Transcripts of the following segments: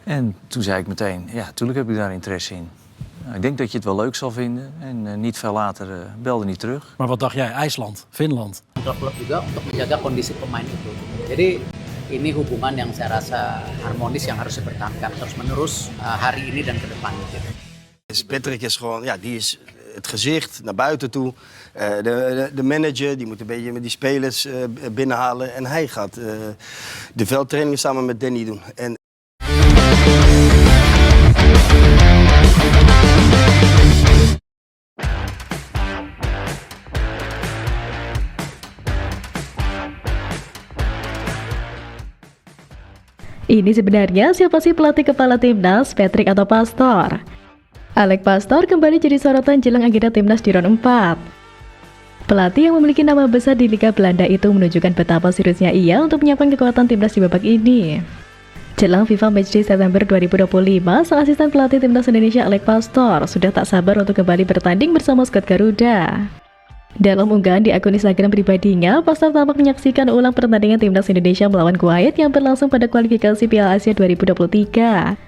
En toen zei ik meteen, ja, tuurlijk heb ik daar interesse in. Nou, ik denk dat je het wel leuk zal vinden. En niet veel later belde hij terug. Maar wat dacht jij? IJsland, Finland? Untuk klub juga untuk menjaga kondisi pemain itu. Jadi ini hubungan yang saya rasa harmonis yang harus dipertahankan terus-menerus hari ini dan ke depan. Patrick is gewoon, ja, die is het gezicht naar buiten toe. De manager, die moet een beetje met die spelers binnenhalen. En hij gaat de veldtrainingen samen met Danny doen. En Ini sebenarnya siapa sih pelatih kepala timnas, Patrick atau Pastor? Alex Pastor kembali jadi sorotan jelang agenda timnas di round 4. Pelatih yang memiliki nama besar di Liga Belanda itu menunjukkan betapa seriusnya ia untuk menyiapkan kekuatan timnas di babak ini. Jelang FIFA Matchday September 2025, sang asisten pelatih timnas Indonesia Alex Pastor sudah tak sabar untuk kembali bertanding bersama skuad Garuda. Dalam unggahan di akun Instagram pribadinya, Pastor tampak menyaksikan ulang pertandingan timnas Indonesia melawan Kuwait yang berlangsung pada kualifikasi Piala Asia 2023.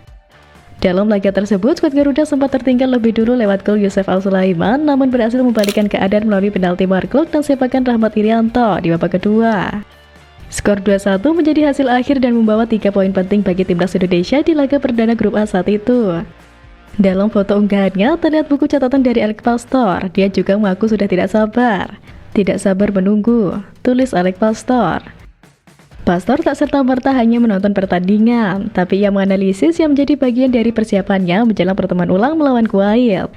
Dalam laga tersebut, skuad Garuda sempat tertinggal lebih dulu lewat gol Yusuf Al-Sulaiman, namun berhasil membalikkan keadaan melalui penalti Mark dan sepakan Rahmat Irianto di babak kedua. Skor 2-1 menjadi hasil akhir dan membawa 3 poin penting bagi timnas Indonesia di laga perdana grup A saat itu. Dalam foto unggahannya terlihat buku catatan dari Alex Pastor. Dia juga mengaku sudah tidak sabar menunggu, tulis Alex Pastor. Pastor tak serta-merta hanya menonton pertandingan, tapi ia menganalisis yang menjadi bagian dari persiapannya menjelang pertemuan ulang melawan Kuwait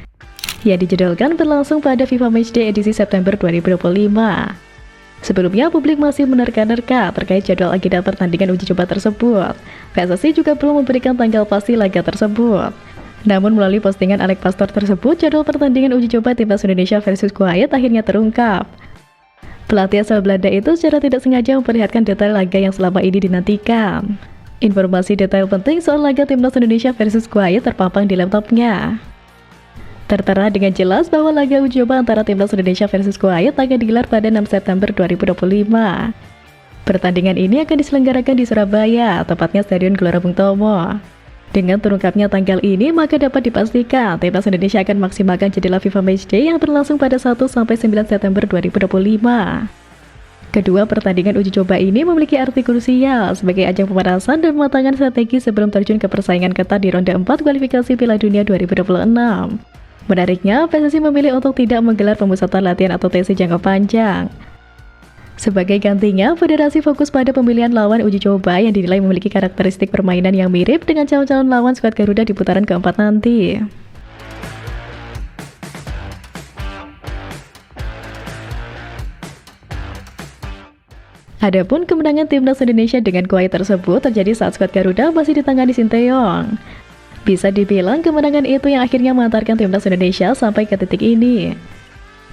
yang dijadwalkan berlangsung pada FIFA Matchday edisi September 2025. Sebelumnya, publik masih menerka-nerka terkait jadwal agenda pertandingan uji coba tersebut. PSSI juga belum memberikan tanggal pasti laga tersebut. Namun melalui postingan Alex Pastor tersebut, jadwal pertandingan uji coba timnas Indonesia versus Kuwait akhirnya terungkap. Pelatih asal Belanda itu secara tidak sengaja memperlihatkan detail laga yang selama ini dinantikan. Informasi detail penting soal laga timnas Indonesia versus Kuwait terpampang di laptopnya. Tertera dengan jelas bahwa laga uji coba antara timnas Indonesia versus Kuwait akan digelar pada 6 September 2025. Pertandingan ini akan diselenggarakan di Surabaya, tepatnya Stadion Gelora Bung Tomo. Dengan terungkapnya tanggal ini, maka dapat dipastikan timnas Indonesia akan maksimalkan jendela FIFA Matchday yang berlangsung pada 1-9 September 2025. Kedua pertandingan uji coba ini memiliki arti krusial sebagai ajang pemanasan dan pematangan strategi sebelum terjun ke persaingan ketat di ronde 4 kualifikasi Piala Dunia 2026. Menariknya, PSSI memilih untuk tidak menggelar pemusatan latihan atau TC jangka panjang. Sebagai gantinya, federasi fokus pada pemilihan lawan uji coba yang dinilai memiliki karakteristik permainan yang mirip dengan calon-calon lawan skuad Garuda di putaran keempat nanti. Adapun kemenangan timnas Indonesia dengan Kuwait tersebut terjadi saat skuad Garuda masih ditangani Sinteyong. Bisa dibilang kemenangan itu yang akhirnya mengantarkan timnas Indonesia sampai ke titik ini.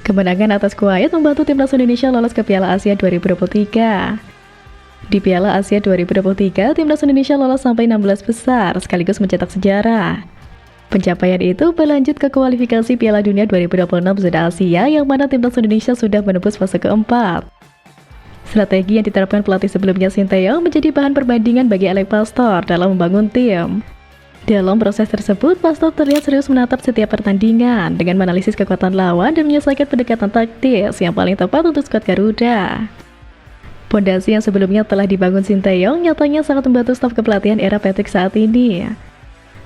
Kemenangan atas Kuwait membantu timnas Indonesia lolos ke Piala Asia 2023. Di Piala Asia 2023, timnas Indonesia lolos sampai 16 besar sekaligus mencetak sejarah. Pencapaian itu berlanjut ke kualifikasi Piala Dunia 2026 zona Asia yang mana timnas Indonesia sudah menembus fase keempat. Strategi yang diterapkan pelatih sebelumnya Sinteyong menjadi bahan perbandingan bagi Alex Pastor dalam membangun tim. Dalam proses tersebut, Pastor terlihat serius menatap setiap pertandingan dengan menganalisis kekuatan lawan dan menyelesaikan pendekatan taktis yang paling tepat untuk skuad Garuda. Pondasi yang sebelumnya telah dibangun Sinteyong nyatanya sangat membantu staf kepelatihan era Patrick saat ini.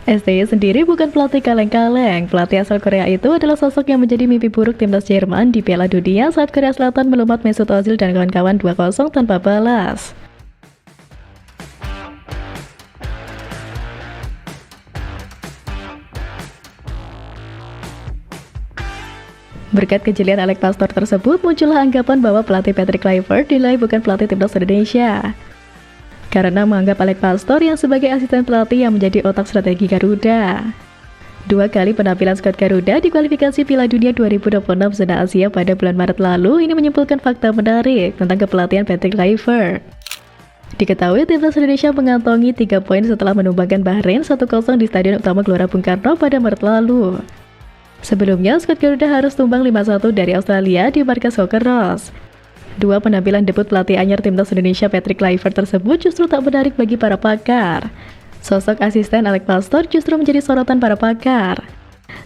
STY sendiri bukan pelatih kaleng-kaleng. Pelatih asal Korea itu adalah sosok yang menjadi mimpi buruk timnas Jerman di Piala Dunia saat Korea Selatan melumat Mesut Ozil dan kawan-kawan 2-0 tanpa balas. Berkat kejelian Alex Pastor tersebut, muncullah anggapan bahwa pelatih Patrick Kluivert dinilai bukan pelatih timnas Indonesia. Karena menganggap Alex Pastor yang sebagai asisten pelatih yang menjadi otak strategi Garuda. 2 kali penampilan skuad Garuda di kualifikasi Piala Dunia 2026 zona Asia pada bulan Maret lalu ini menyimpulkan fakta menarik tentang kepelatihan Patrick Kluivert. Diketahui timnas Indonesia mengantongi 3 poin setelah menumbangkan Bahrain 1-0 di Stadion Utama Gelora Bung Karno pada Maret lalu. Sebelumnya, skuad Garuda harus tumbang 5-1 dari Australia di markas Soccer Ross. 2 penampilan debut pelatih anyar timnas Indonesia Patrick Kluivert tersebut justru tak menarik bagi para pakar. Sosok asisten Alex Pastoor justru menjadi sorotan para pakar.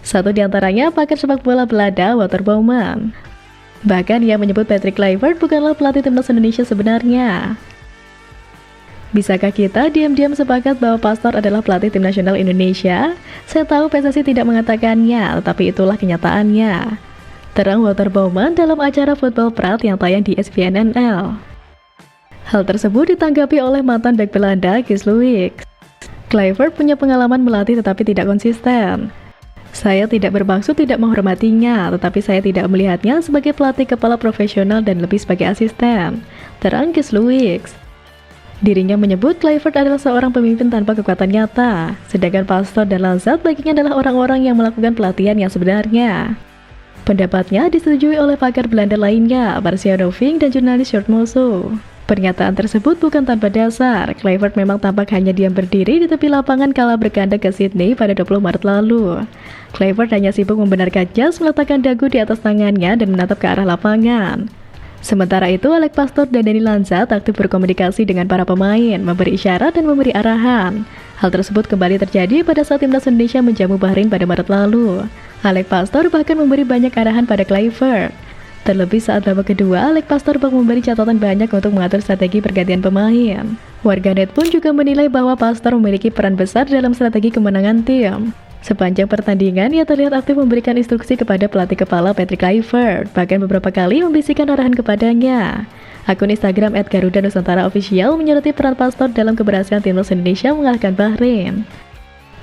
Satu di antaranya pakar sepak bola Belanda, Wouter Bouwman. Bahkan ia menyebut Patrick Kluivert bukanlah pelatih timnas Indonesia sebenarnya. Bisakah kita diam-diam sepakat bahwa Pastoor adalah pelatih tim nasional Indonesia? Saya tahu PSSI tidak mengatakannya, tetapi itulah kenyataannya. Terang Wouter Bouwman dalam acara Football Praat yang tayang di ESPN NL. Hal tersebut ditanggapi oleh mantan bek Belanda, Kees Luiks. Kluivert punya pengalaman melatih tetapi tidak konsisten. Saya tidak bermaksud tidak menghormatinya, tetapi saya tidak melihatnya sebagai pelatih kepala profesional dan lebih sebagai asisten. Terang Kees Luiks. Dirinya menyebut Kluivert adalah seorang pemimpin tanpa kekuatan nyata, sedangkan Pastoor dan Lazaat baginya adalah orang-orang yang melakukan pelatihan yang sebenarnya. Pendapatnya disetujui oleh pakar Belanda lainnya, Marciano Vink dan jurnalis Sjoerd Mosso. Pernyataan tersebut bukan tanpa dasar. Kluivert memang tampak hanya diam berdiri di tepi lapangan kala berkandang ke Sydney pada 20 Maret lalu. Kluivert hanya sibuk membenarkan jas, meletakkan dagu di atas tangannya dan menatap ke arah lapangan. Sementara itu, Alex Pastoor dan Dani Lanzat aktif berkomunikasi dengan para pemain, memberi isyarat dan memberi arahan. Hal tersebut kembali terjadi pada saat timnas Indonesia menjamu Bahrain pada Maret lalu. Alex Pastoor bahkan memberi banyak arahan pada Kluivert. Terlebih saat babak kedua, Alex Pastoor memberi catatan banyak untuk mengatur strategi pergantian pemain. Warganet pun juga menilai bahwa Pastoor memiliki peran besar dalam strategi kemenangan tim. Sepanjang pertandingan, ia terlihat aktif memberikan instruksi kepada pelatih kepala Patrick Kluivert, bahkan beberapa kali membisikkan arahan kepadanya. Akun Instagram @garudanusantara_official menyoroti peran Pastoor dalam keberhasilan timnas Indonesia mengalahkan Bahrain.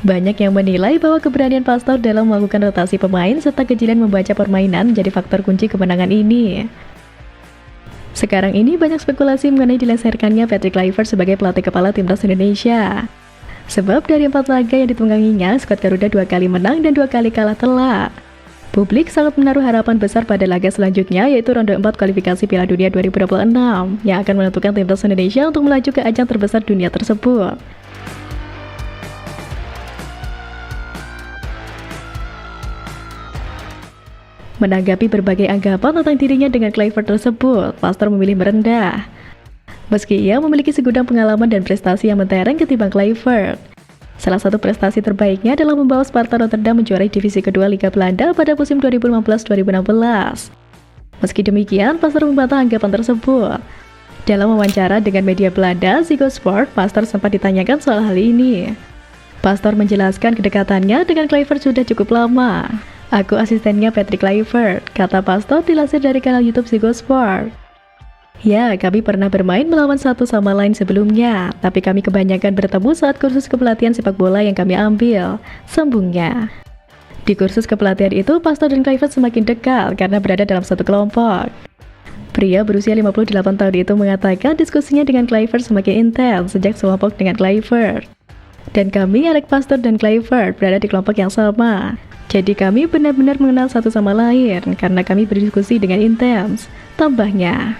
Banyak yang menilai bahwa keberanian Pastoor dalam melakukan rotasi pemain serta kejelian membaca permainan menjadi faktor kunci kemenangan ini. Sekarang ini banyak spekulasi mengenai dilengsarkannya Patrick Kluivert sebagai pelatih kepala timnas Indonesia. Sebab dari 4 laga yang ditungganginya, skuad Garuda 2 kali menang dan 2 kali kalah telak. Publik sangat menaruh harapan besar pada laga selanjutnya, yaitu ronde 4 kualifikasi Piala Dunia 2026, yang akan menentukan timnas Indonesia untuk melaju ke ajang terbesar dunia tersebut. Menanggapi berbagai anggapan tentang dirinya dengan Kluivert tersebut, Pastoor memilih merendah. Meski ia memiliki segudang pengalaman dan prestasi yang mentereng ketimbang Kluivert. Salah satu prestasi terbaiknya adalah membawa Sparta Rotterdam menjuarai divisi kedua Liga Belanda pada musim 2015-2016. Meski demikian, Pastoor membantah anggapan tersebut. Dalam wawancara dengan media Belanda, Ziggo Sport, Pastoor sempat ditanyakan soal hal ini. Pastoor menjelaskan kedekatannya dengan Kluivert sudah cukup lama. Aku asistennya Patrick Kluivert, kata Pastoor dilansir dari kanal YouTube Ziggo Sport. Ya, kami pernah bermain melawan satu sama lain sebelumnya, tapi kami kebanyakan bertemu saat kursus kepelatihan sepak bola yang kami ambil, sambungnya. Di kursus kepelatihan itu, Pastoor dan Kluivert semakin dekat karena berada dalam satu kelompok. Pria berusia 58 tahun itu mengatakan diskusinya dengan Kluivert semakin intens sejak sekelompok dengan Kluivert. Dan kami, Alex Pastoor dan Kluivert, berada di kelompok yang sama. Jadi kami benar-benar mengenal satu sama lain karena kami berdiskusi dengan intens, tambahnya.